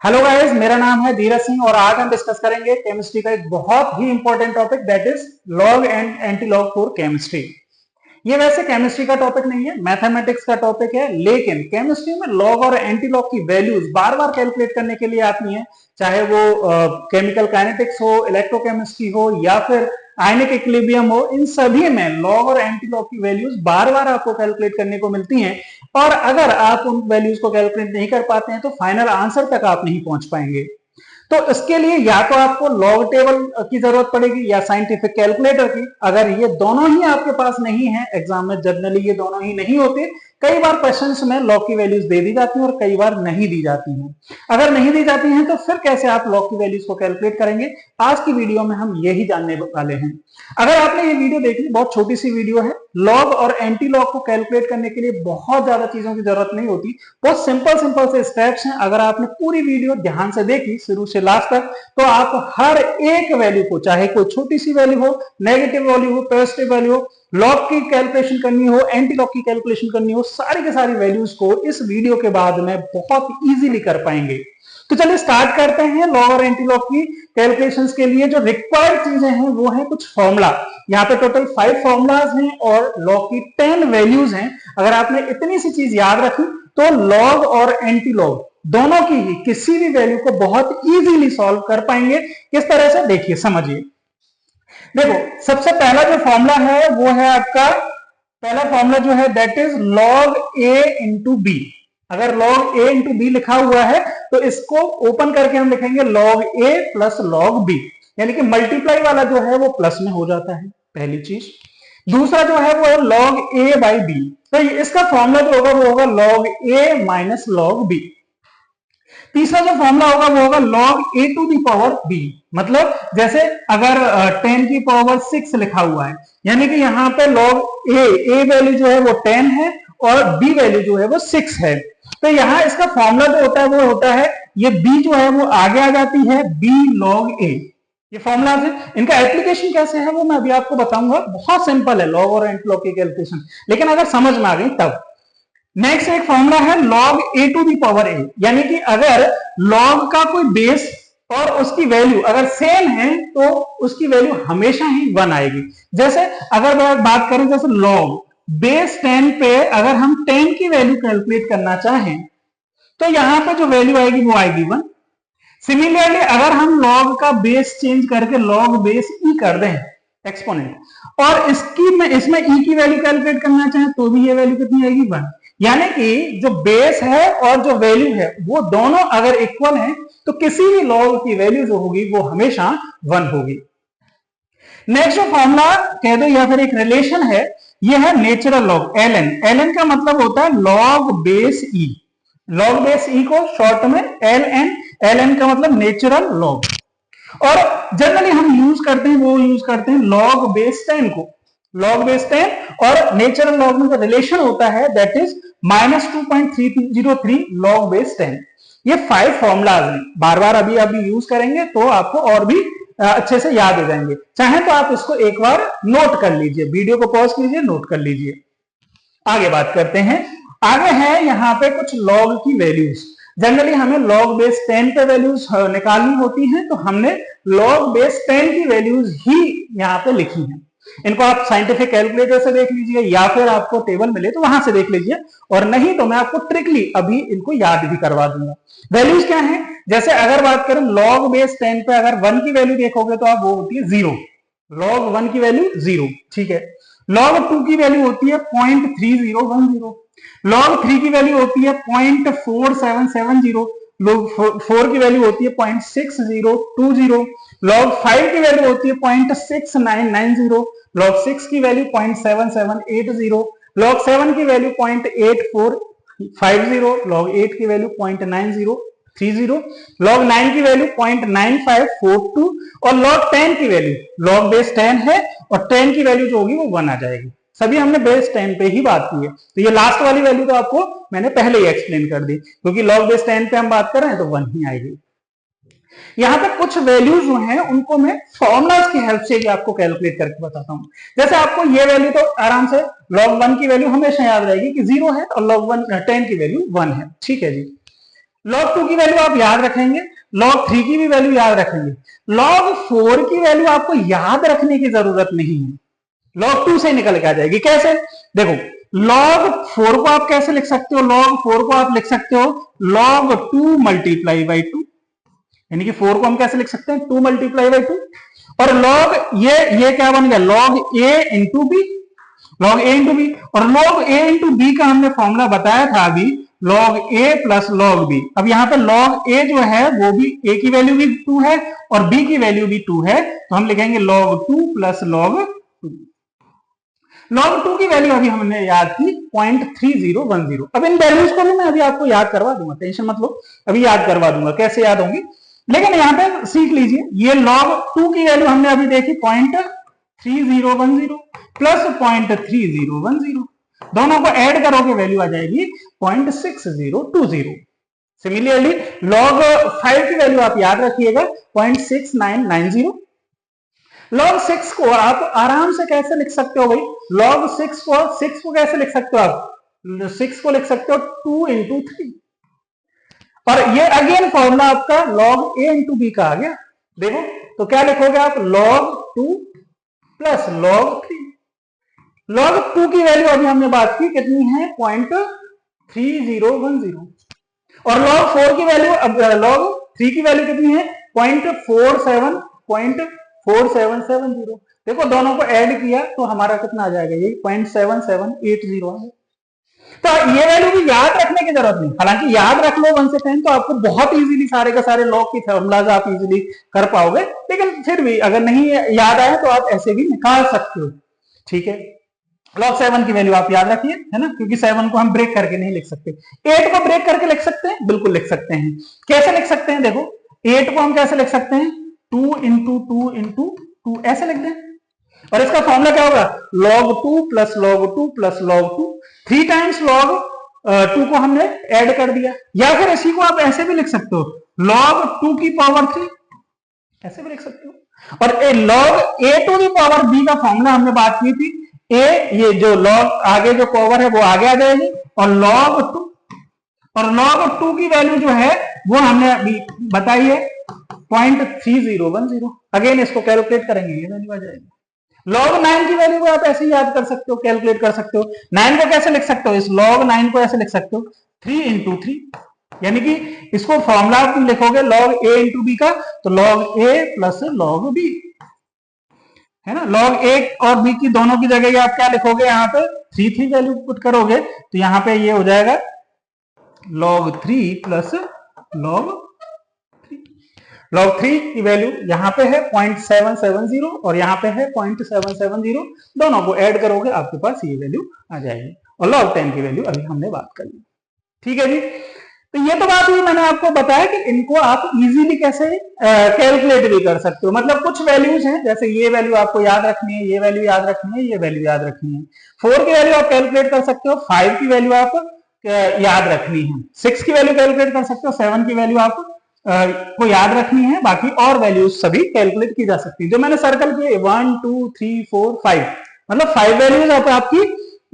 Hello guys, मेरा नाम है धीरज सिंह और आज हम डिस्कस करेंगे केमिस्ट्री का एक बहुत ही important topic that is log and anti log for chemistry. ये वैसे केमिस्ट्री का टॉपिक नहीं है, मैथमेटिक्स का टॉपिक है, लेकिन केमिस्ट्री में लॉग और एंटी लॉग की वैल्यूज बार बार कैलकुलेट करने के लिए आती हैं, चाहे वो केमिकल काइनेटिक्स हो, इलेक्ट्रोकेमिस्ट्री हो या फिर आयनिक इक्विलिब्रियम हो। इन सभी में लॉग और एंटी लॉग की वैल्यूज बार बार आपको कैलकुलेट करने को मिलती हैं और अगर आप उन वैल्यूज को कैलकुलेट नहीं कर पाते हैं तो फाइनल आंसर तक आप नहीं पहुंच पाएंगे। तो इसके लिए या तो आपको लॉग टेबल की जरूरत पड़ेगी या साइंटिफिक कैलकुलेटर की। अगर ये दोनों ही आपके पास नहीं है, एग्जाम में जनरली ये दोनों ही नहीं होते, कई बार क्वेश्चंस में लॉग की वैल्यूज दे दी जाती हैं और कई बार नहीं दी जाती हैं। अगर नहीं दी जाती हैं तो फिर कैसे आप लॉग की वैल्यूज को कैलकुलेट करेंगे, आज की वीडियो में हम यही जानने वाले हैं। अगर आपने ये वीडियो देखी, बहुत छोटी सी वीडियो है, लॉग और एंटी लॉग को कैलकुलेट करने के लिए बहुत ज्यादा चीजों की जरूरत नहीं होती, बहुत सिंपल सिंपल से स्टेप्स हैं। अगर आपने पूरी वीडियो ध्यान से देखी शुरू से लास्ट तक तो आप हर एक वैल्यू को, चाहे कोई छोटी सी वैल्यू हो, नेगेटिव वैल्यू हो, पॉजिटिव वैल्यू हो, लॉग की कैलकुलेशन करनी हो, एंटी लॉग की कैलकुलेशन करनी हो, सारी की सारी वैल्यूज को इस वीडियो के बाद में बहुत इजीली कर पाएंगे। तो चलिए स्टार्ट करते हैं। लॉग और एंटी लॉग की कैलकुलेशंस के लिए जो रिक्वायर्ड चीजें हैं वो है कुछ फॉर्मूला। यहाँ पे टोटल 5 फॉर्मूलाज हैं और लॉग की 10 वैल्यूज हैं। अगर आपने इतनी सी चीज याद रखी तो लॉग और एंटी लॉग दोनों की ही किसी भी वैल्यू को बहुत इजीली सॉल्व कर पाएंगे। किस तरह से, देखिए, समझिए। देखो, सबसे पहला जो फॉर्मूला है वो है आपका, पहला फॉर्मूला जो है that is log A into B. अगर लॉग ए इंटू बी लिखा हुआ है तो इसको ओपन करके हम लिखेंगे log A plus log B, यानी कि मल्टीप्लाई वाला जो है वो प्लस में हो जाता है, पहली चीज। दूसरा जो है वो है लॉग ए बाई बी, तो इसका फॉर्मूला जो होगा वो होगा log A minus log B. तीसरा जो फॉर्मूला होगा वो होगा log A to the power B, मतलब जैसे अगर 10 की पावर 6 लिखा हुआ है, यानी कि यहाँ पे लॉग ए वैल्यू जो है वो 10 है और बी वैल्यू जो है वो 6 है। तो यहाँ इसका फॉर्मूला जो होता है वो होता है, ये बी जो है वो आगे आ जाती है बी लॉग ए। ये फॉर्मूला है, इनका एप्लीकेशन कैसे है वो मैं अभी आपको बताऊंगा। बहुत सिंपल है लॉग और एंटी लॉग की कैलकुलेशन, लेकिन अगर समझ में आ गई तब। नेक्स्ट एक फॉर्मूला है log A to the power a, यानी कि अगर लॉग का कोई बेस और उसकी वैल्यू अगर सेम है तो उसकी वैल्यू हमेशा ही 1 आएगी। जैसे अगर बात करें, जैसे लॉग बेस 10 पे अगर हम 10 की वैल्यू कैलकुलेट करना चाहें तो यहां पे जो वैल्यू आएगी वो आएगी 1। सिमिलरली अगर हम लॉग का बेस चेंज करके लॉग बेस ई कर दें, एक्सपोनेंट, और इसमें ई की वैल्यू कैलकुलेट करना चाहें तो भी ये वैल्यू कितनी आएगी, 1। यानी कि जो बेस है और जो वैल्यू है वो दोनों अगर इक्वल हैं तो किसी भी लॉग की वैल्यू जो होगी वो हमेशा 1 होगी। नेक्स्ट जो फॉर्मूला कह दो या फिर एक रिलेशन है, ये है natural log, L N. L N का मतलब होता है log base E. Log base E को शॉर्ट में एल एन, एल एन का मतलब नेचुरल लॉग। और जनरली हम यूज करते हैं, वो यूज करते हैं लॉग बेस 10 को। लॉग बेस 10 और नेचुरल लॉग में जो रिलेशन होता है दैट इज -2.303 लॉग बेस 10। ये 5 फॉर्मूलाज हैं, बार बार अभी यूज करेंगे तो आपको और भी अच्छे से याद हो जाएंगे। चाहे तो आप इसको एक बार नोट कर लीजिए, वीडियो को पॉज कीजिए, नोट कर लीजिए। आगे बात करते हैं। आगे है यहाँ पे कुछ लॉग की वैल्यूज। जनरली हमें लॉग बेस 10 पे वैल्यूज निकालनी होती हैं, तो हमने लॉग बेस 10 की वैल्यूज ही यहाँ पे लिखी हैं। इनको आप साइंटिफिक कैलकुलेटर से देख लीजिए या फिर आपको टेबल मिले तो वहां से देख लीजिए, और नहीं तो मैं आपको ट्रिकली अभी इनको याद भी करवा दूंगा। वैल्यूज क्या है, जैसे अगर बात करें लॉग बेस 10 पे अगर 1 की वैल्यू देखोगे तो आप वो होती है 0। लॉग 1 की वैल्यू 0, ठीक है। लॉग 2 की वैल्यू होती है 0.3010। लॉग 3 की वैल्यू होती है 0.4770। लॉग 4 की वैल्यू होती है 0.6020। लॉग 5 की वैल्यू होती है 0.6990। लॉग 6 की वैल्यू 0.7780। लॉग 7 की वैल्यू 0.8450। लॉग 8 की वैल्यू 0.9030। लॉग 9 की वैल्यू 0.9542 और लॉग 10 की वैल्यू, लॉग बेस 10 है और 10 की वैल्यू जो होगी वो 1 आ जाएगी। सभी हमने बेस 10 पे ही बात की है, तो ये लास्ट वाली वैल्यू तो आपको मैंने पहले ही एक्सप्लेन कर दी, क्योंकि लॉग बेस 10 पे हम बात कर रहे हैं तो 1 ही आएगी। यहाँ पे कुछ वैल्यूज जो हैं उनको मैं फॉर्मुलाज की हेल्प से भी आपको कैलकुलेट करके बताता हूँ। जैसे आपको ये वैल्यू तो आराम से, लॉग 1 की वैल्यू हमेशा याद रहेगी कि 0 है और लॉग 10 की वैल्यू 1 है, ठीक है जी। log 2 की वैल्यू आप याद रखेंगे, log 3 की भी वैल्यू याद रखेंगे, log 4 की वैल्यू आपको याद रखने की जरूरत नहीं है, log 2 से निकल के आ जाएगी। कैसे? देखो log 4 को आप कैसे लिख सकते हो, log 4 को आप लिख सकते हो log 2 मल्टीप्लाई बाई 2, यानी कि 4 को हम कैसे लिख सकते हैं 2 मल्टीप्लाई बाई 2, और log ये क्या बन गया log a into B, log a into B, और log a इंटू बी का हमने फॉर्मूला बताया था अभी log a plus log b। अब यहाँ पे log a जो है वो भी a की वैल्यू भी 2 है और b की वैल्यू भी 2 है, तो हम लिखेंगे log 2 प्लस log 2। log 2 की वैल्यू अभी हमने याद की 0.3010। अब इन वैल्यूज को भी मैं अभी आपको याद करवा दूंगा, टेंशन मत लो, अभी याद करवा दूंगा कैसे याद होंगी, लेकिन यहाँ पे सीख लीजिए ये log 2 की वैल्यू हमने अभी देखी 0.3010 प्लस 0.3010, दोनों को ऐड करोगे वैल्यू आ जाएगी 0.6020। सिमिलरली log 5 की वैल्यू आप याद रखिएगा 0.6990। log 6 को आप आराम से कैसे लिख सकते हो भाई, log 6 को कैसे लिख सकते हो आप, 6 को लिख सकते हो 2 इंटू 3, और ये अगेन फॉर्मूला आपका log a इंटू बी का आ गया। देखो तो क्या लिखोगे आप log 2 प्लस log 3। log 2 की वैल्यू अभी हमने बात की कितनी है 0.3010, और log 4 की वैल्यू log 3 की वैल्यू कितनी है 0.4770। देखो दोनों को ऐड किया तो हमारा कितना आ जाएगा ये 0.7780 आ गया। तो ये वैल्यू भी याद रखने की जरूरत नहीं, हालांकि याद रख लो 1 से 10 तो आपको बहुत इजीली सारे के सारे log की फॉर्मूलाज आप इजीली कर पाओगे, लेकिन फिर भी अगर नहीं याद आए तो आप ऐसे भी निकाल सकते हो। ठीक है, log 7 की वैल्यू आप याद रखिए, है ना, क्योंकि 7 को हम ब्रेक करके नहीं लिख सकते। 8 को ब्रेक करके लिख सकते हैं, बिल्कुल लिख सकते हैं। कैसे लिख सकते हैं, देखो 8 को हम कैसे लिख सकते हैं 2 इंटू 2 इंटू 2 ऐसे लिख दें, और इसका फॉर्मूला क्या होगा log 2 plus log 2 plus log 2, 3 times log 2 को हमने ऐड कर दिया, या फिर इसी को आप ऐसे भी लिख सकते हो log 2 की पावर 3, ऐसे भी लिख सकते हो। और log a to the power b का फॉर्मूला हमने बात की थी, a ये जो log आगे जो पावर है वो आगे आ जाएगी, और log 2 की वैल्यू जो है वो हमने अभी बताई है 0.3010। अगेन इसको कैलकुलेट करेंगे ये वैल्यू आ जाएगी। log 9 की वैल्यू को आप ऐसे ही याद कर सकते हो, कैलकुलेट कर सकते हो। 9 को कैसे लिख सकते हो, इस log 9 को ऐसे लिख सकते हो 3 इंटू 3, यानी कि इसको फॉर्मूला लिखोगे log a इंटू बी का, तो log a plus log b, है ना। log a और b की दोनों की जगह आप क्या लिखोगे, यहाँ पे 3 वैल्यू पुट करोगे तो यहाँ पे ये हो जाएगा log 3 प्लस log 3। log 3 की वैल्यू यहाँ पे है 0.770 और यहाँ पे है 0.770, दोनों को ऐड करोगे आपके पास ये वैल्यू आ जाएगी, और log 10 की वैल्यू अभी हमने बात कर ली। ठीक है जी, तो ये तो बात हुई, मैंने आपको बताया कि इनको आप इजीली कैसे कैलकुलेट भी कर सकते हो। मतलब कुछ वैल्यूज हैं, जैसे ये वैल्यू आपको याद रखनी है, ये वैल्यू याद रखनी है, ये वैल्यू याद रखनी है। 4 की वैल्यू आप कैलकुलेट कर सकते हो, 5 की वैल्यू आप याद रखनी है, 6 की वैल्यू कैलकुलेट कर सकते हो, 7 की वैल्यू आप को याद रखनी है, बाकी और वैल्यूज सभी कैलकुलेट की जा सकती है। जो मैंने सर्कल किए 1 2 3 4 5, मतलब 5 वैल्यूज आप आपकी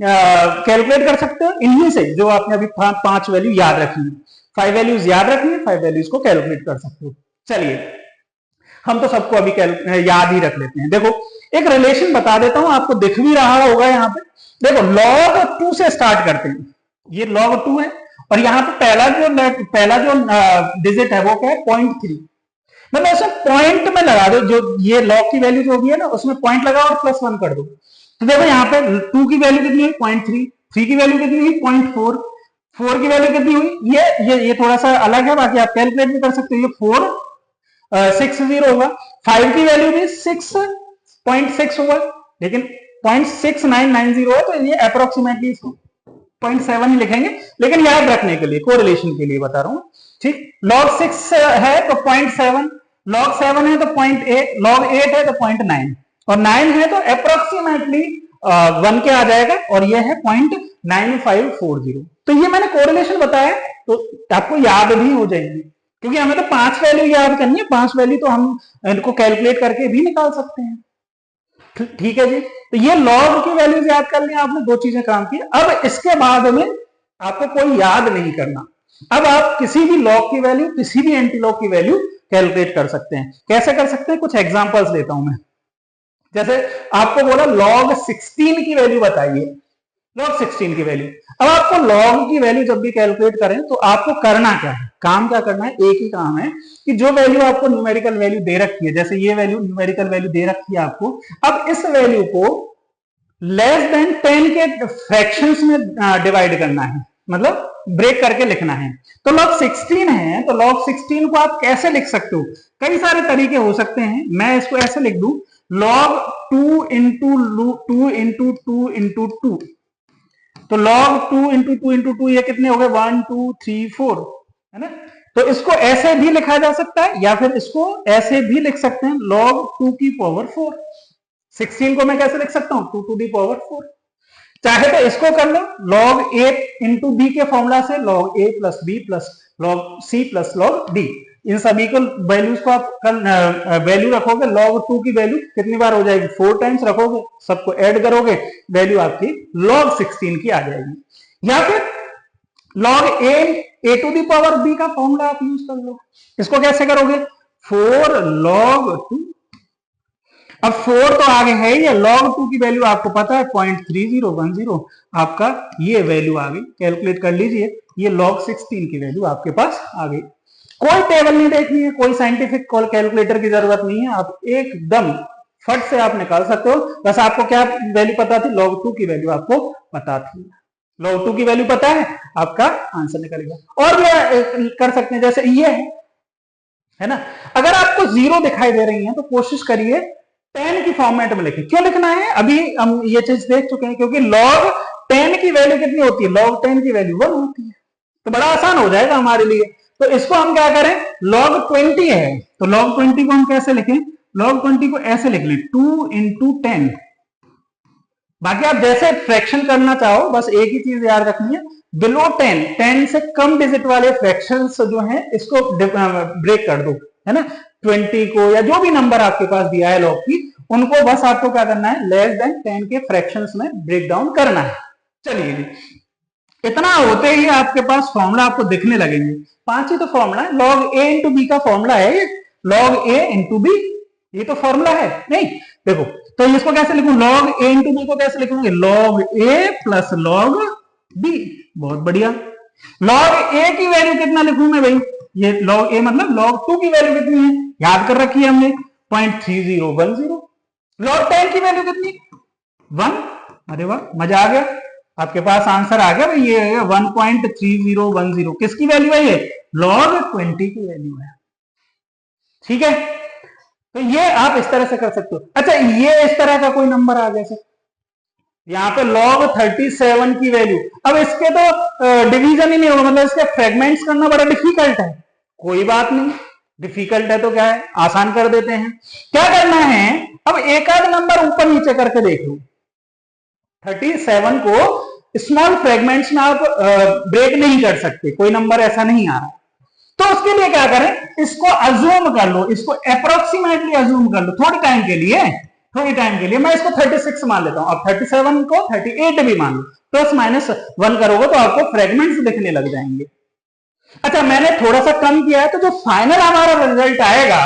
कैलकुलेट कर सकते हो इन्हीं से, जो आपने अभी 5 वैल्यू याद रखी है। 5 वैल्यूज याद रखनी है, 5 वैल्यूज को कैलकुलेट कर सकते हो। चलिए हम तो सबको अभी याद ही रख लेते हैं। देखो एक रिलेशन बता देता हूं, आपको दिख भी रहा होगा यहाँ पे। देखो log 2 से स्टार्ट करते हैं, ये log 2 है, और यहाँ पे पहला जो डिजिट है वो क्या है 0.3, मतलब ऐसे पॉइंट में लगा दो, जो ये log की वैल्यू जो भी है ना उसमें पॉइंट लगाओ और +1 कर दो। तो देखो यहाँ पे 2 की वैल्यू कितनी है 0.3, 3 की वैल्यू कितनी हुई 0.4, 4 की वैल्यू कितनी हुई, ये थोड़ा सा अलग है, बाकी आप कैलकुलेट भी कर सकते हो, ये 460 होगा। 5 की वैल्यू भी 6.6 होगा, लेकिन 0.6990 है, तो ये अप्रोक्सीमेटली इसको 0.7 ही लिखेंगे, लेकिन याद रखने के लिए कोरिलेशन के लिए बता रहा हूं। ठीक, log 6 है तो 0.7, log 7 है तो 0.8, log 8 है तो 0.9, और 9 है तो अप्रोक्सीमेटली 1 के आ जाएगा, और ये है 0.9540। तो ये मैंने कोरिलेशन बताया तो आपको याद भी हो जाएंगे, क्योंकि हमें तो 5 वैल्यू याद करनी है, 5 वैल्यू तो हम इनको कैलकुलेट करके भी निकाल सकते हैं। ठीक है जी, तो ये log की वैल्यूज याद कर लिया आपने, 2 चीजें काम की। अब इसके बाद में आपको कोई याद नहीं करना, अब आप किसी भी लॉग की वैल्यू, किसी भी एंटी लॉग की वैल्यू कैलकुलेट कर सकते हैं। कैसे कर सकते हैं, कुछ एग्जांपल्स देता हूं मैं। जैसे आपको बोला log 16 की वैल्यू बताइए, log 16 की वैल्यू। अब आपको log की वैल्यू जब भी कैलकुलेट करें तो आपको करना क्या है, काम क्या करना है, एक ही काम है कि जो वैल्यू आपको न्यूमेरिकल वैल्यू दे रखी है, जैसे ये वैल्यू न्यूमेरिकल वैल्यू दे रखी है आपको, अब इस वैल्यू को लेस देन 10 के फ्रैक्शंस में डिवाइड करना है, मतलब ब्रेक करके लिखना है। तो log 16 है, तो log 16 को आप कैसे लिख सकते हो, कई सारे तरीके हो सकते हैं। मैं इसको ऐसे लिख दूं, log 2 इंटू 2 इंटू 2 इंटू 2, तो log 2 इंटू 2 इंटू 2 ये कितने हो गए, 1 2 3 4, है ना। तो इसको ऐसे भी लिखा जा सकता है या फिर इसको ऐसे भी लिख सकते हैं, log 2 की पावर 4। 16 को मैं कैसे लिख सकता हूं, 2 टू दी पावर 4। चाहे तो इसको कर लो log a इंटू बी के फॉर्मूला से, log a plus B plus log c plus log d। इन सभी को वैल्यूज को आप वैल्यू रखोगे, log 2 की वैल्यू कितनी बार हो जाएगी, 4 टाइम्स रखोगे, सबको ऐड करोगे, वैल्यू आपकी log 16 की आ जाएगी। या फिर log a to the power b का फॉर्मूला आप यूज कर लो। इसको कैसे करोगे, 4 log 2, अब 4 तो आगे है ही, log 2 की वैल्यू आपको पता है 0.3010, आपका ये वैल्यू आ गई, कैलकुलेट कर लीजिए, ये log 16 की वैल्यू आपके पास आ गई। कोई टेबल नहीं देखनी है, कोई साइंटिफिक कैलकुलेटर की जरूरत नहीं है, आप एकदम फट से आप निकाल सकते हो। बस आपको क्या वैल्यू पता थी, log 2 की वैल्यू आपको पता थी, log 2 की वैल्यू पता है, आपका आंसर निकलेगा। और भी कर सकते हैं, जैसे ये है ना, अगर आपको 0 दिखाई दे रही है तो कोशिश करिए 10 की फॉर्मेट में लिखें। क्यों लिखना है, अभी हम ये चीज देख चुके हैं, क्योंकि log 10 की वैल्यू कितनी होती है, log 10 की वैल्यू 1 होती है, तो बड़ा आसान हो जाएगा हमारे लिए। तो इसको हम क्या करें, log 20 है, तो log 20 को हम कैसे लिखें, log 20 को ऐसे लिख लें, 2 इंटू 10। बाकी आप जैसे फ्रैक्शन करना चाहो, बस एक ही चीज याद रखनी है, बिलो 10 से कम डिजिट वाले फ्रैक्शंस जो हैं इसको ब्रेक कर दो, है ना। 20 को या जो भी नंबर आपके पास दिया है log की, उनको बस आपको क्या करना है, लेस देन 10 के फ्रैक्शंस में ब्रेक डाउन करना है। चलिए जी, इतना होते ही आपके पास फॉर्मूला आपको दिखने लगेंगे। 5 ही तो फॉर्मूला है, log a इंटू बी का फॉर्मूला है ये, log a इंटू बी, ये तो फॉर्मूला है नहीं। देखो तो इसको कैसे लिखूं, log a इंटू बी को कैसे लिखूंगे, log a plus log b। बहुत बढ़िया, log a की वैल्यू कितना लिखूं मैं भाई, ये log a मतलब log 2 की वैल्यू कितनी है, याद कर रखी है हमने, 0.3010। log 10 की वैल्यू कितनी, 1। अरे वाह, मजा आ गया, आपके पास आंसर आ गया भाई, ये 1.3010। किसकी वैल्यू है ये, log 20 की वैल्यू है। ठीक है, तो ये आप इस तरह से कर सकते हो। अच्छा, ये इस तरह का कोई नंबर आ गया सर, यहाँ पे log 37 की वैल्यू, अब इसके तो डिवीजन ही नहीं होगा, मतलब इसके फ्रेगमेंट्स करना बड़ा डिफिकल्ट है। कोई बात नहीं, डिफिकल्ट है तो क्या है, आसान कर देते हैं। क्या करना है, अब एक आध नंबर ऊपर नीचे करके देख लो। 37 को स्मॉल फ्रेगमेंट्स में आप ब्रेक नहीं कर सकते, कोई नंबर ऐसा नहीं आ रहा, तो उसके लिए क्या करें, इसको अज्यूम कर लो, इसको अप्रोक्सीमेटली अज्यूम कर लो, थोड़े टाइम के लिए, थोड़ी टाइम के लिए। मैं इसको 36 मान लेता हूं, अब 37 को 38 भी मान लो, प्लस माइनस 1 करोगे तो आपको फ्रेगमेंट्स दिखने लग जाएंगे। अच्छा, मैंने थोड़ा सा कम किया है, तो जो फाइनल हमारा रिजल्ट आएगा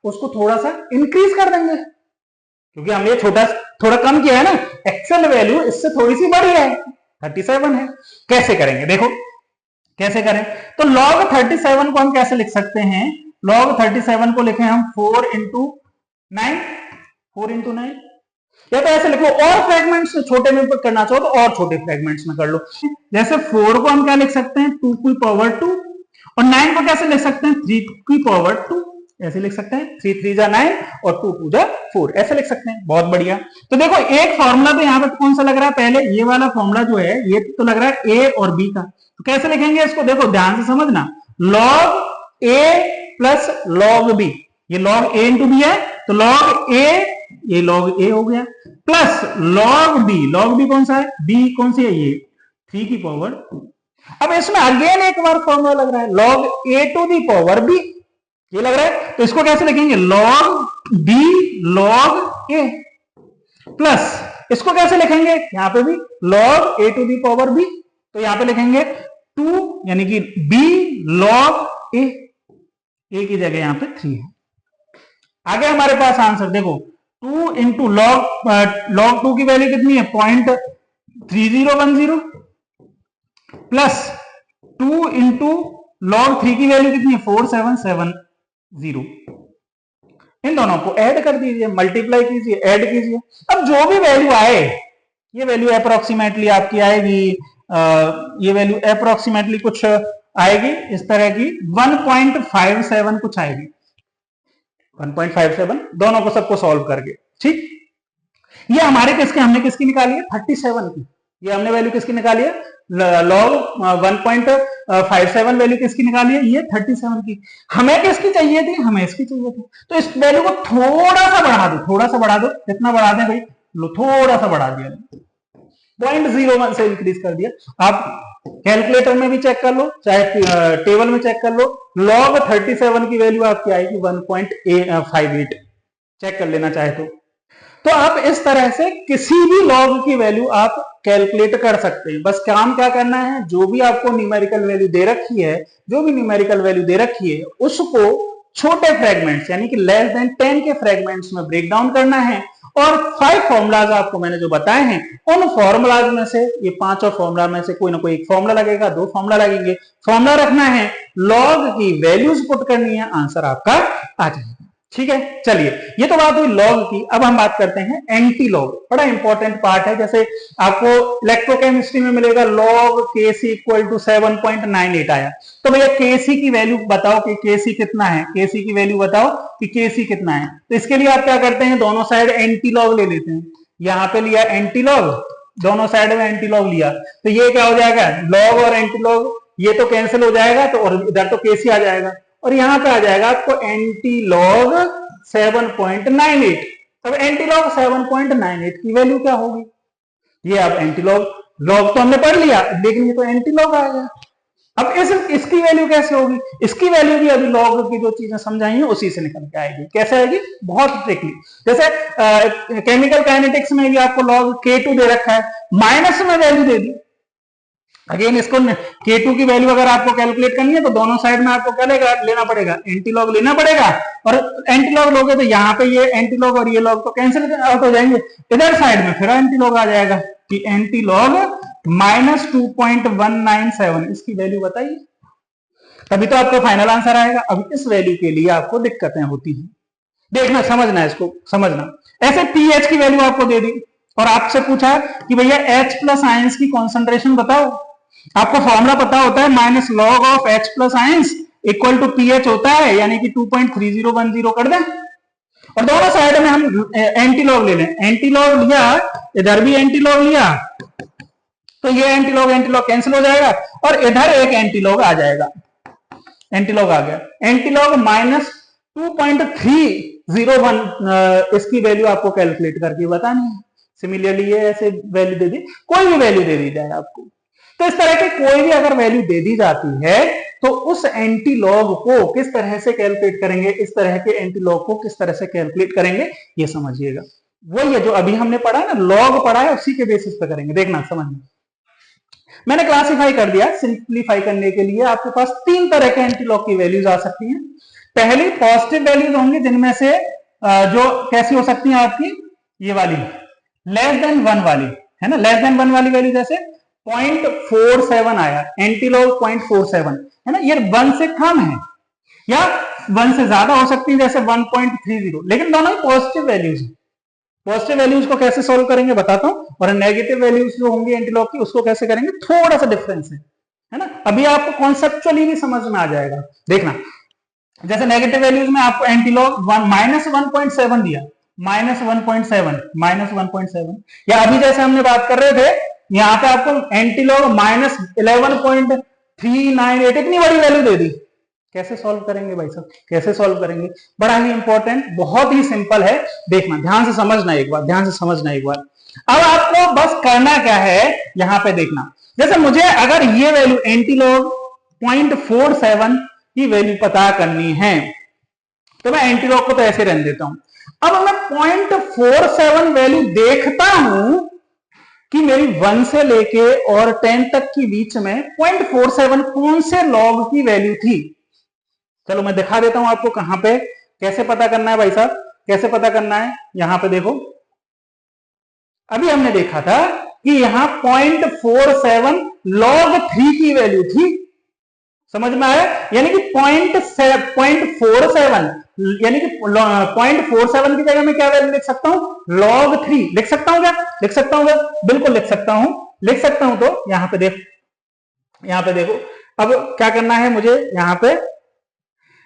उसको थोड़ा सा इंक्रीज कर देंगे, क्योंकि हमने थोड़ा कम किया है ना, एक्चुअल वैल्यू इससे थोड़ी सी बड़ी है, 37 है। कैसे करेंगे, देखो कैसे करें, तो log 37 को हम कैसे लिख सकते हैं, log 37 को लिखें हम 4 इंटू 9, 4 इंटू 9, या तो ऐसे लिखो, और फ्रेगमेंट्स छोटे में करना चाहो तो और छोटे फ्रेगमेंट्स में कर लो। जैसे 4 को हम क्या लिख सकते हैं, 2 की पावर 2, और 9 को कैसे लिख सकते हैं, 3 की पावर 2, ऐसे लिख सकते हैं, 3 3 जा 9 और 2 2 जा 4, ऐसे लिख सकते हैं। बहुत बढ़िया, तो देखो एक फॉर्मूला तो यहाँ पे कौन सा लग रहा है, पहले ये वाला फॉर्मूला जो है ये तो लग रहा है ए और बी का, तो कैसे लिखेंगे इसको, देखो ध्यान से समझना, log a plus log b, ये log a इंटू बी है, तो log a, ये log a हो गया, प्लस log b कौन सा है, b कौन सी है, ये 3 की पावर 2। अब इसमें अगेन एक बार फॉर्मूला लग रहा है, log a to the power b, ये लग रहा है, तो इसको कैसे लिखेंगे, log b log a, plus इसको कैसे लिखेंगे, यहां पे भी log a to the power b, तो यहां पे लिखेंगे 2 यानी कि b log a की जगह यहां पे 3 है। आगे हमारे पास आंसर देखो 2 इंटू लॉग 2 की वैल्यू कितनी है 0.3010 प्लस 2 इंटू लॉग 3 की वैल्यू कितनी है 4770। इन दोनों को ऐड कर दीजिए, मल्टीप्लाई कीजिए, ऐड कीजिए। अब जो भी वैल्यू आए, ये वैल्यू अप्रोक्सीमेटली आपकी आएगी, ये वैल्यू अप्रोक्सीमेटली कुछ आएगी इस तरह की 1.57 कुछ आएगी, 1.57 दोनों को सबको सॉल्व करके। ठीक, ये हमारे किसके, हमने किसकी निकाली है 37 की, ये हमने वैल्यू किसकी निकाली है लॉग 1.57 वैल्यू किसकी निकाली है ये 37 की। हमें किसकी चाहिए थी, हमें इसकी चाहिए थी, तो इस वैल्यू को थोड़ा सा बढ़ा दो, थोड़ा सा बढ़ा दो, कितना बढ़ा दें भाई, लो थोड़ा सा बढ़ा दिया, 0.01 से इंक्रीज कर दिया। आप कैलकुलेटर में भी चेक कर लो, चाहे टेबल में चेक कर लो, लॉग 37 की वैल्यू आपकी आएगी 1.58, चेक कर लेना चाहे तो आप इस तरह से किसी भी लॉग की वैल्यू आप कैलकुलेट कर सकते हैं। बस काम क्या करना है, जो भी आपको न्यूमेरिकल वैल्यू दे रखी है, जो भी न्यूमेरिकल वैल्यू दे रखी है उसको छोटे फ्रेगमेंट्स यानी कि लेस देन 10 के फ्रेगमेंट्स में ब्रेक डाउन करना है। और 5 फॉर्मुलाज आपको मैंने जो बताए हैं, उन फॉर्मुलाज में से, ये 5 फॉर्मुला में से कोई ना कोई एक फॉर्मुला लगेगा, 2 फॉर्मुला लगेंगे, फॉर्मुला रखना है, लॉग की वैल्यूज पुट करनी है, आंसर आपका आ जाएगा। ठीक है, चलिए ये तो बात हुई लॉग की। अब हम बात करते हैं एंटी लॉग, बड़ा इंपॉर्टेंट पार्ट है। जैसे आपको इलेक्ट्रोकेमिस्ट्री में मिलेगा लॉग Kc इक्वल टू 7.98 आया, तो भैया Kc की वैल्यू बताओ कि Kc कितना है, Kc की वैल्यू बताओ कि Kc कितना है। तो इसके लिए आप क्या करते हैं, दोनों साइड एंटी लॉग ले लेते हैं। यहां पे लिया एंटी लॉग, दोनों साइड में एंटी लॉग लिया, तो ये क्या हो जाएगा, लॉग और एंटी लॉग ये तो कैंसिल हो जाएगा, तो और इधर तो Kc आ जाएगा, और यहां पे आ जाएगा आपको एंटी लॉग 7.98। अब एंटी लॉग 7.98 की वैल्यू क्या होगी, ये आप एंटी लॉग, लॉग तो हमने पढ़ लिया, लेकिन ये तो एंटी लॉग आ गया। अब इसकी वैल्यू कैसे होगी, इसकी वैल्यू भी अभी लॉग की जो चीजें समझाई हैं उसी से निकल के आएगी। कैसे आएगी, बहुत ट्रिकली। जैसे केमिकल काइनेटिक्स में भी आपको लॉग K2 दे रखा है, माइनस में वैल्यू दे दी। अगेन इसको K2 की वैल्यू अगर आपको कैलकुलेट करनी है तो दोनों साइड में आपको क्या लेना पड़ेगा, एंटी लॉग लेना पड़ेगा, और एंटी लॉग लोगे तो यहाँ पे ये एंटी लॉग और ये लॉग तो कैंसिल आउट हो जाएंगे, इधर साइड में फिर एंटी लॉग आ जाएगा कि एंटी लॉग -2.197, इसकी वैल्यू बताइए, तभी तो आपका फाइनल आंसर आएगा। अब इस वैल्यू के लिए आपको दिक्कतें होती हैं, देखना, समझना, इसको समझना। ऐसे pH की वैल्यू आपको दे दी और आपसे पूछा कि भैया H+ आयंस की कॉन्सेंट्रेशन बताओ, आपको फॉर्मूला पता होता है minus log of H+ ions equal to pH होता है, यानी कि 2.3010 कर दें, और दोनों साइड में हम एंटी लॉग ले लें। एंटी लॉग लिया, इधर भी एंटी लॉग लिया, तो ये एंटी लॉग कैंसिल हो जाएगा, और इधर एक एंटी लॉग आ जाएगा, एंटी लॉग आ गया, एंटी लॉग -2.301, इसकी वैल्यू आपको कैलकुलेट करके बतानी है। सिमिलरली ये ऐसे वैल्यू दे दी, कोई भी वैल्यू दे दी जाए आपको, तो इस तरह की कोई भी अगर वैल्यू दे दी जाती है तो उस एंटी लॉग को किस तरह से कैलकुलेट करेंगे, इस तरह के एंटी लॉग को किस तरह से कैलकुलेट करेंगे, ये समझिएगा। वही है जो अभी हमने पढ़ा है ना, लॉग पढ़ा है, उसी के बेसिस पे करेंगे, देखना समझना। मैंने क्लासिफाई कर दिया, सिंप्लीफाई करने के लिए आपके पास 3 तरह के एंटी लॉग की वैल्यूज आ सकती हैं। पहली पॉजिटिव वैल्यूज होंगी, जिनमें से जो कैसी हो सकती है आपकी, ये वाली लेस देन 1 वाली है ना, लेस देन 1 वाली वैल्यू जैसे 0.47 आया, एंटी लॉग 0.47 है ना, ये 1 से कम है या 1 से ज्यादा हो सकती है, जैसे 1.30, लेकिन दोनों ही पॉजिटिव वैल्यूज है। पॉजिटिव वैल्यूज को कैसे सोल्व करेंगे बताता हूं, और नेगेटिव वैल्यूज जो होंगी एंटी लॉग की उसको कैसे करेंगे, थोड़ा सा डिफरेंस है ना, अभी आपको कॉन्सेप्चुअली भी समझ में आ जाएगा। देखना, जैसे नेगेटिव वैल्यूज में आपको एंटी लॉग -1.7 दिया, -1.7, या अभी जैसे हमने बात कर रहे थे, यहां पे आपको एंटी लॉग -11.398, इतनी बड़ी वैल्यू दे दी, कैसे सॉल्व करेंगे भाई साहब, कैसे सॉल्व करेंगे, बड़ा ही इंपॉर्टेंट, बहुत ही सिंपल है, देखना, ध्यान से समझना एक बार, ध्यान से समझना एक बार। अब आपको बस करना क्या है, यहां पे देखना, जैसे मुझे अगर ये वैल्यू एंटी लॉग 0.47 की वैल्यू पता करनी है, तो मैं एंटी लॉग को तो ऐसे रहने देता हूं। अब मैं 0.47 वैल्यू देखता हूं कि मेरी 1 से लेके और 10 तक के बीच में 0.47 कौन से लॉग की वैल्यू थी। चलो मैं दिखा देता हूं आपको कहां पे कैसे पता करना है भाई साहब, कैसे पता करना है। यहां पे देखो, अभी हमने देखा था कि यहां 0.47 लॉग 3 की वैल्यू थी, समझ में आया। यानी कि 0.47 यानी कि 0.47 की जगह में क्या वैल्यू लिख सकता हूं, log 3 लिख सकता हूं क्या, लिख सकता हूं क्या, बिल्कुल लिख सकता हूं, लिख सकता हूं। तो यहां पे देखो अब क्या करना है मुझे, यहां पे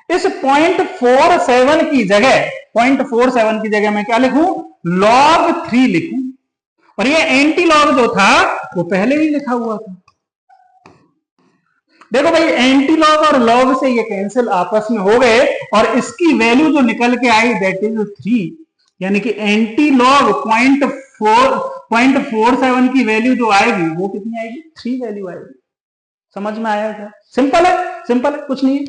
इस 0.47 की जगह, 0.47 की जगह मैं क्या लिखूं, log 3 लिखूं। और ये एंटी लॉग जो था वो पहले ही लिखा हुआ था। देखो भाई, एंटी लॉग और लॉग से ये कैंसिल आपस में हो गए और इसकी वैल्यू जो निकल के आई दैट इज 3। यानी कि एंटी लॉग 0.47 की वैल्यू जो आएगी वो कितनी आएगी, 3 वैल्यू आएगी। समझ में आया क्या, सिंपल है, सिंपल है, कुछ नहीं है।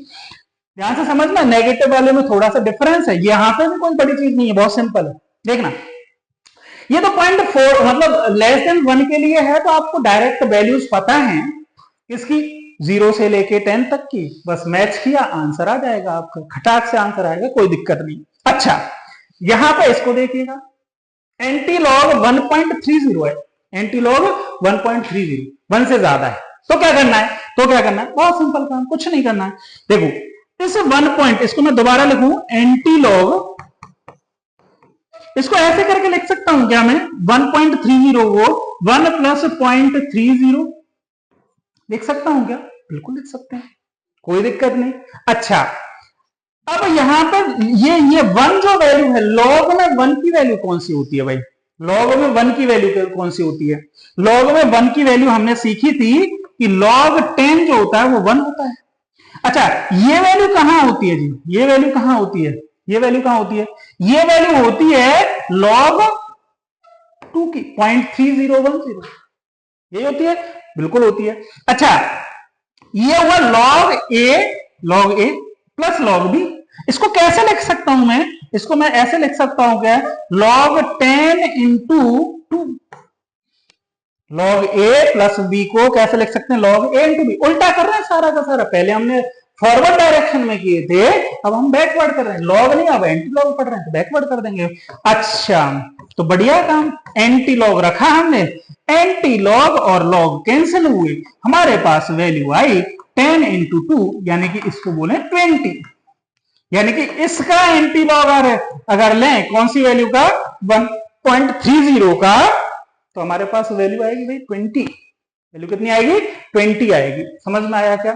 ध्यान से समझना, नेगेटिव वाले में थोड़ा सा डिफरेंस है, यहां पे भी कोई बड़ी चीज नहीं है, बहुत सिंपल है। देखना, ये तो 0.4 मतलब लेस देन 1 के लिए है, तो आपको डायरेक्ट वैल्यूज पता है इसकी 0 से लेके 10 तक की, बस मैच किया आंसर आ जाएगा आपका, खटाक से आंसर आएगा, कोई दिक्कत नहीं। अच्छा, यहां पे इसको देखिएगा, एंटी लॉग 1.30 है, एंटी लॉग 1.30, 1 से ज्यादा है, तो क्या करना है, तो क्या करना है, बहुत सिंपल काम, कुछ नहीं करना है। देखो इस 1 पॉइंट, इसको मैं दोबारा लिखूं, एंटी लॉग, इसको ऐसे करके लिख सकता हूं क्या मैं, 1.30 को 1 प्लस 0.30 लिख सकता हूं क्या, बिल्कुल लिख सकते हैं, कोई दिक्कत नहीं। अच्छा, अब यहां पर ये 1 जो वैल्यू है, लॉग में 1 की वैल्यू कौन सी होती है भाई, लॉग में 1 की वैल्यू कौन सी होती है, लॉग में 1 की वैल्यू हमने सीखी थी कि log 10 जो होता है वो 1 होता है। अच्छा, ये वैल्यू कहां होती है जी, ये वैल्यू कहां होती है, ये वैल्यू कहां होती है, ये वैल्यू होती है log 2 की, 0.3010, ये होती है, बिल्कुल होती है। अच्छा, ये हुआ log a plus log b, इसको कैसे लिख सकता हूं मैं, इसको मैं ऐसे लिख सकता हूं क्या, log 10 into 2, log a plus b को कैसे लिख सकते हैं, log a इंटू b। उल्टा कर रहे हैं सारा का सारा, पहले हमने फॉरवर्ड डायरेक्शन में किए थे, अब हम बैकवर्ड कर रहे हैं, लॉग नहीं, अब एंटी लॉग पढ़ रहे हैं तो बैकवर्ड कर देंगे। अच्छा, तो बढ़िया काम, एंटी लॉग रखा हमने, एंटी लॉग और लॉग कैंसिल हुए, हमारे पास वैल्यू आई 10 इंटू 2, यानी कि इसको बोले 20, यानी कि इसका एंटी लॉग अगर लें कौन सी वैल्यू का, 1.30 का, तो हमारे पास वैल्यू आएगी भाई 20, वैल्यू कितनी आएगी, 20 आएगी। समझ में आया क्या,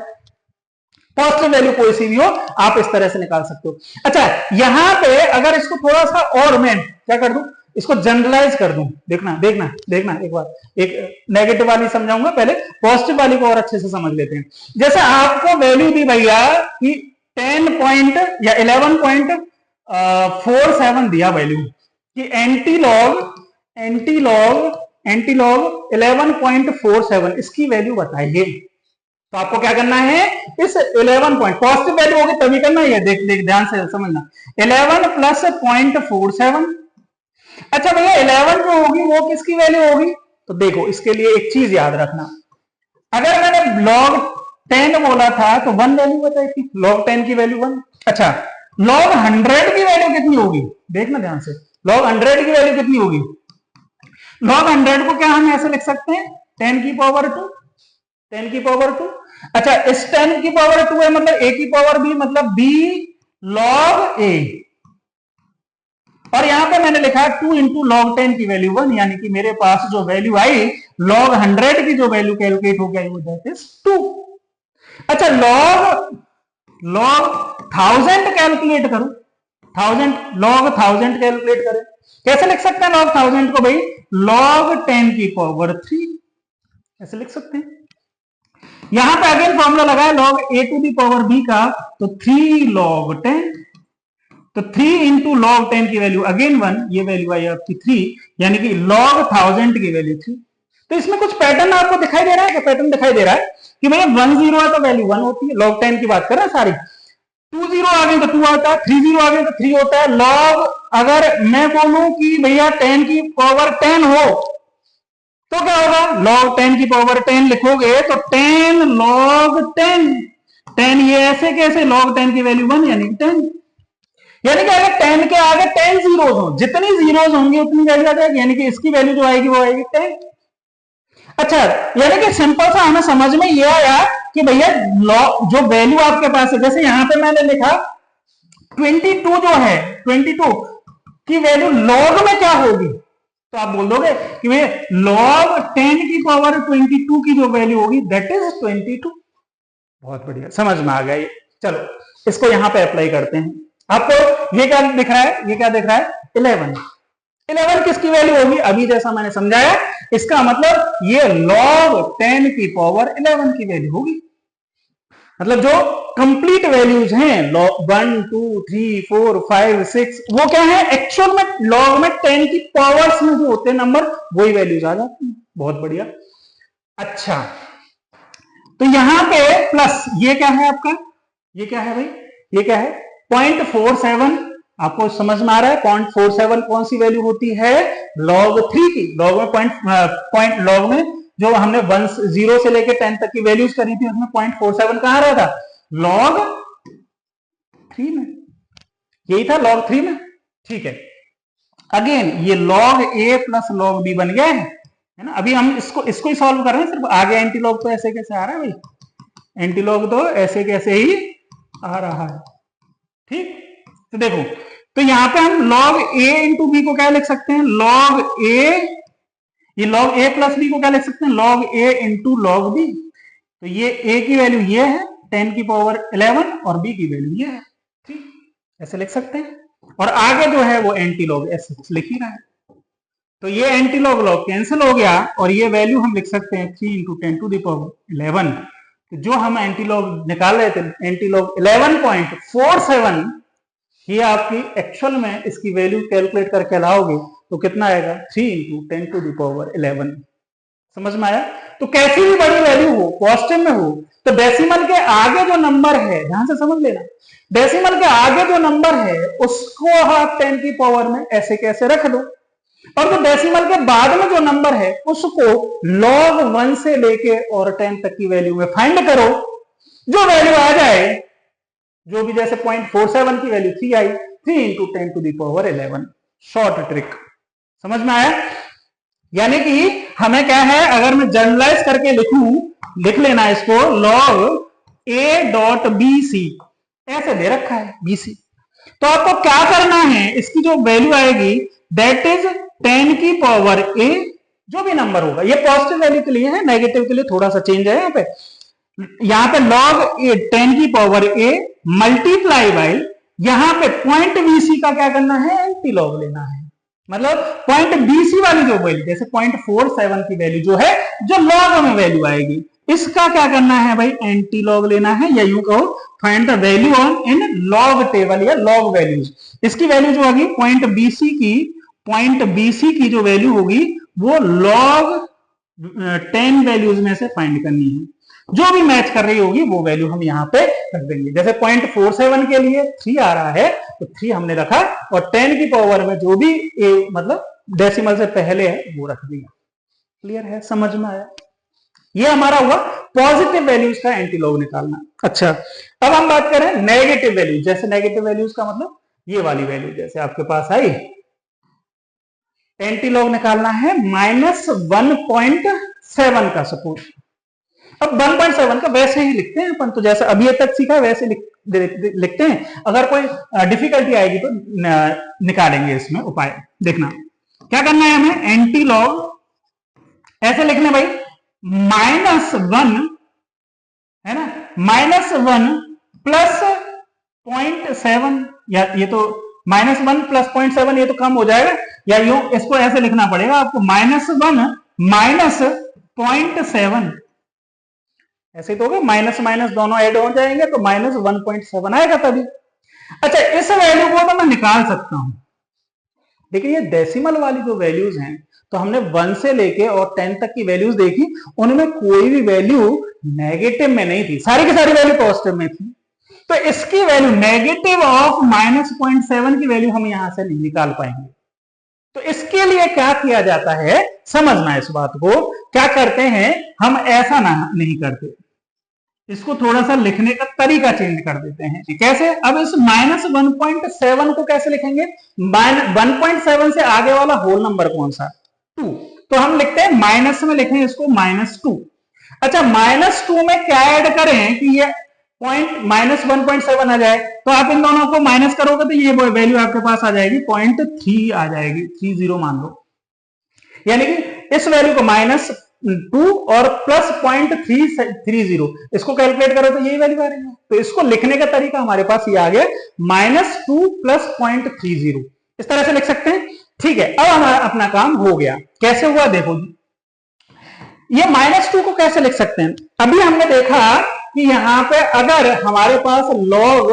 पॉजिटिव वैल्यू कोई सी भी हो आप इस तरह से निकाल सकते हो। अच्छा, यहां पे अगर इसको थोड़ा सा और मैं क्या कर दूं, इसको जनरलाइज कर दूं, देखना देखना देखना, एक बार एक नेगेटिव वाली समझाऊंगा, पहले पॉजिटिव वाली को और अच्छे से समझ लेते हैं। जैसे आपको वैल्यू दी भैया कि 10 पॉइंट या 11.47 दिया वैल्यू कि एंटी लॉग 11.47, इसकी वैल्यू बताइए। तो आपको क्या करना है, इस 11 पॉइंट, पॉजिटिव वैल्यू होगी तभी करना है, देख देख ध्यान से समझना, 11 प्लस 0.47। अच्छा भैया 11 जो होगी वो किसकी वैल्यू होगी, तो देखो इसके लिए एक चीज याद रखना, अगर मैंने log 10 बोला था तो 1 वैल्यू बताई थी, log 10 की वैल्यू 1। अच्छा, log 100 की वैल्यू कितनी होगी, देखना ध्यान से, log 100 की वैल्यू कितनी होगी, log 100 को क्या हम ऐसे लिख सकते हैं, 10 की पावर 2, 10 की पावर 2। अच्छा, इस 10 की पावर 2 है मतलब a की पावर b, मतलब b log a, और यहां पे मैंने लिखा 2 इंटू log 10 की वैल्यू 1, यानी कि मेरे पास जो वैल्यू आई log 100 की जो वैल्यू कैलकुलेट हो गई वो दैट इज 2। अच्छा, log 1000 कैलकुलेट करो, log 1000 कैलकुलेट करें, कैसे लिख सकते हैं log 1000 को भाई, log 10 की पावर 3, ऐसे लिख सकते हैं। यहां पे अगेन फॉर्मूला लगाया log a to the power b का, तो 3 log 10, तो 3 इंटू log 10 की वैल्यू अगेन 1, ये वैल्यू आई आपकी 3, यानी कि log 1000 की वैल्यू 3। तो इसमें कुछ पैटर्न आपको दिखाई दे रहा है, क्या पैटर्न दिखाई दे रहा है कि भैया 1 0 है तो वैल्यू 1 होती है, log 10 की बात कर रहे हैं सारी, 2 0 आ गए तो 2 आता है, 3 0 आ गए तो 3 होता है। log अगर मैं बोलूं कि भैया 10 की पावर 10 हो तो क्या होगा, log 10 की पावर 10 लिखोगे तो 10 log 10, 10 ये ऐसे कैसे, log 10 की वैल्यू 1 यानी 10, यानी कि अगर 10 के आगे 10 जीरोज हो, जितनी जीरोज होंगी उतनी वैल्यू आ जाएगी, यानी कि इसकी वैल्यू जो आएगी वो आएगी 10। अच्छा, यानी कि सिंपल सा हमें समझ में ये आया कि भैया जो वैल्यू आपके पास है, जैसे यहां पे मैंने लिखा 22 जो है, 22 की वैल्यू लॉग में क्या होगी, तो आप बोल दोगे कि भैया log 10 की पावर 22 की जो वैल्यू होगी दैट इज 22। बहुत बढ़िया, समझ में आ गया ये। चलो इसको यहां पे अप्लाई करते हैं। आपको ये क्या दिख रहा है, ये क्या दिख रहा है, 11। 11 किसकी वैल्यू होगी, अभी जैसा मैंने समझाया, इसका मतलब ये log 10 की पावर 11 की वैल्यू होगी। मतलब जो कंप्लीट वैल्यूज हैं, log 1 2 3 4 5 6, वो क्या है, एक्चुअल में log में 10 की पावर्स में जो होते हैं नंबर, वही वैल्यूज आ जाती हैं। बहुत बढ़िया। अच्छा, तो यहां पे प्लस ये क्या है आपका, ये क्या है भाई, ये क्या है 0.47, आपको समझ में आ रहा है 0.47 कौन सी वैल्यू होती है, log 3 की। log में log में जो हमने 0 से लेके 10 तक की वैल्यूज करी थी, उसमें 0.47 कहां रहा था, log 3 में, यही था log 3 में। ठीक है, अगेन ये log a plus log b बन गया है ना। अभी हम इसको ही सॉल्व कर रहे हैं, सिर्फ आगे एंटी लॉग तो ऐसे कैसे आ रहा है भाई, एंटी लॉग तो ऐसे कैसे ही आ रहा है। ठीक, तो देखो, तो यहां पे हम log a इंटू बी को क्या लिख सकते हैं, log a, ये log a प्लस बी को क्या लिख सकते हैं, log a into log b। तो ये a की वैल्यू ये है 10 की पावर 11 और b की वैल्यू ये है। ठीक, ऐसे लिख सकते हैं, और आगे जो है वो एंटी लॉग ऐसे लिख ही रहा है। तो ये एंटी लॉग लॉग कैंसिल हो गया, और ये वैल्यू हम लिख सकते हैं 3 इंटू 10 टू द पावर 11। तो जो हम एंटी लॉग निकाल रहे थे, एंटी लॉग 11.47, ये आपकी एक्चुअल में इसकी वैल्यू कैलकुलेट करके लाओगे तो कितना आएगा, 3 इंटू 10 टू द पावर 11। समझ में आया। तो कैसी भी बड़ी वैल्यू हो, पॉजिटिव में हो, तो डेसिमल के आगे जो नंबर है, ध्यान से समझ लेना, डेसिमल के आगे जो नंबर है उसको आप 10 की पावर में ऐसे कैसे रख दो, और जो डेसिमल के बाद में जो नंबर है उसको log 1 से लेके और 10 तक की वैल्यू में फाइंड करो, जो वैल्यू आ जाए, जो भी, जैसे 0.47 की वैल्यू 3 आई, 3 into 10 to the power 11। Short trick, समझ में आया। यानी कि हमें क्या है, अगर मैं जनरलाइज करके लिखूं, लिख लेना इसको, log a dot B C ऐसे दे रखा है bc। तो आपको क्या करना है, इसकी जो वैल्यू आएगी दैट इज 10 की पावर a, जो भी नंबर होगा, ये पॉजिटिव वैल्यू के लिए है, नेगेटिव के लिए थोड़ा सा चेंज है यहाँ पे। log a 10 की पावर a मल्टीप्लाई बाई, यहाँ पे पॉइंट bc का क्या करना है, एंटी लॉग लेना है। मतलब पॉइंट bc वाली जो वैल्यू, जैसे 0.47 की वैल्यू जो है, जो लॉग में वैल्यू आएगी, इसका क्या करना है भाई, एंटी लॉग लेना है, या यूं कहो find the value on in log table या लॉग वैल्यूज। इसकी वैल्यू जो होगी पॉइंट बीसी की जो वैल्यू होगी वो log 10 वैल्यूज में से फाइंड करनी है, जो भी मैच कर रही होगी वो वैल्यू हम यहाँ पे रख देंगे। जैसे 0.47 के लिए 3 आ रहा है तो 3 हमने रखा, और 10 की पावर में जो भी मतलब डेसिमल से पहले है वो रख दिया। क्लियर है, समझ में आया। ये हमारा हुआ पॉजिटिव वैल्यूज का एंटी लॉग निकालना। अच्छा, अब हम बात करें नेगेटिव वैल्यूज। जैसे नेगेटिव वैल्यूज का मतलब ये वाली वैल्यू जैसे आपके पास आई, एंटी लॉग निकालना है -1.7 का सपोज। अब 1.7 का वैसे ही लिखते हैं अपन, तो जैसे अभी तक सीखा है वैसे लिखते हैं। अगर कोई डिफिकल्टी आएगी तो निकालेंगे इसमें उपाय। देखना क्या करना है हमें, एंटी लॉग ऐसे लिखने भाई, -1 है ना, -1 प्लस 0.7, या ये तो -1 प्लस 0.7 ये तो कम हो जाएगा, या यूं इसको ऐसे लिखना पड़ेगा आपको, -1 माइनस 0.7, ऐसे तो होगा, माइनस माइनस दोनों ऐड हो जाएंगे तो -1.7 आएगा तभी। अच्छा, इस वैल्यू को तो मैं निकाल सकता हूं, लेकिन ये डेसिमल वाली जो वैल्यूज हैं, तो हमने 1 से लेके और 10 तक की वैल्यूज देखी, उनमें कोई भी वैल्यू नेगेटिव में नहीं थी, सारी की सारी वैल्यू पॉजिटिव में थी। तो इसकी वैल्यू नेगेटिव ऑफ -0.7 की वैल्यू हम यहां से नहीं निकाल पाएंगे। तो इसके लिए क्या किया जाता है, समझना इस बात को। क्या करते हैं हम, ऐसा नहीं करते, इसको थोड़ा सा लिखने का तरीका चेंज कर देते हैं। कैसे, अब इस -1.7 को कैसे लिखेंगे, 1.7 से आगे वाला होल नंबर कौन सा, 2, तो हम लिखते हैं माइनस में लिखें इसको -2। अच्छा, -2 में क्या ऐड करें कि ये पॉइंट -1.7 आ जाए, तो आप इन दोनों को माइनस करोगे तो ये वैल्यू आपके पास आ जाएगी 0.3 आ जाएगी, 30 मान लो। यानी कि इस वैल्यू को -2 और प्लस 0.330, इसको कैलकुलेट करो तो यही वैल्यू आ रही है। तो इसको लिखने का तरीका हमारे पास ये आ गया, -2 प्लस 0.30, इस तरह से लिख सकते हैं। ठीक है, अब हमारा अपना काम हो गया। कैसे हुआ देखो, ये -2 को कैसे लिख सकते हैं। अभी हमने देखा कि यहां पे अगर हमारे पास log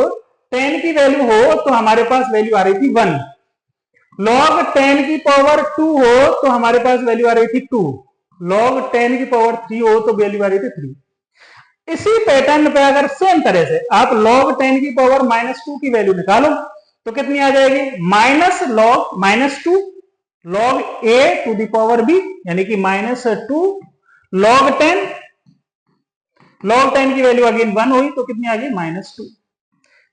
10 की वैल्यू हो तो हमारे पास वैल्यू आ रही थी 1, log 10 की पावर 2 हो तो हमारे पास वैल्यू आ रही थी 2, log 10 की पावर 3 हो तो वैल्यू आ रही थी 3। इसी पैटर्न पे अगर सेम तरह से आप log 10 की पावर -2 की वैल्यू निकालो तो कितनी आ जाएगी, -2 log a to the power b, यानी कि -2 log 10 की वैल्यू अगेन 1 हुई तो कितनी आ गई, -2।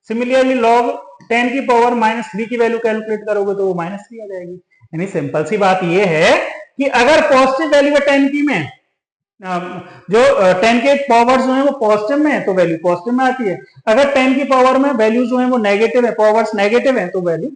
सिमिलरली log 10 की पावर -3 की वैल्यू कैलकुलेट करोगे तो वो -3 आ जाएगी। यानी सिंपल सी बात ये है कि अगर पॉजिटिव वैल्यू है 10 की में, जो 10 के पावर जो है वो पॉजिटिव में है तो वैल्यू पॉजिटिव में आती है। अगर 10 की पावर में वैल्यू जो है वो नेगेटिव है, पावर्स नेगेटिव है, तो वैल्यू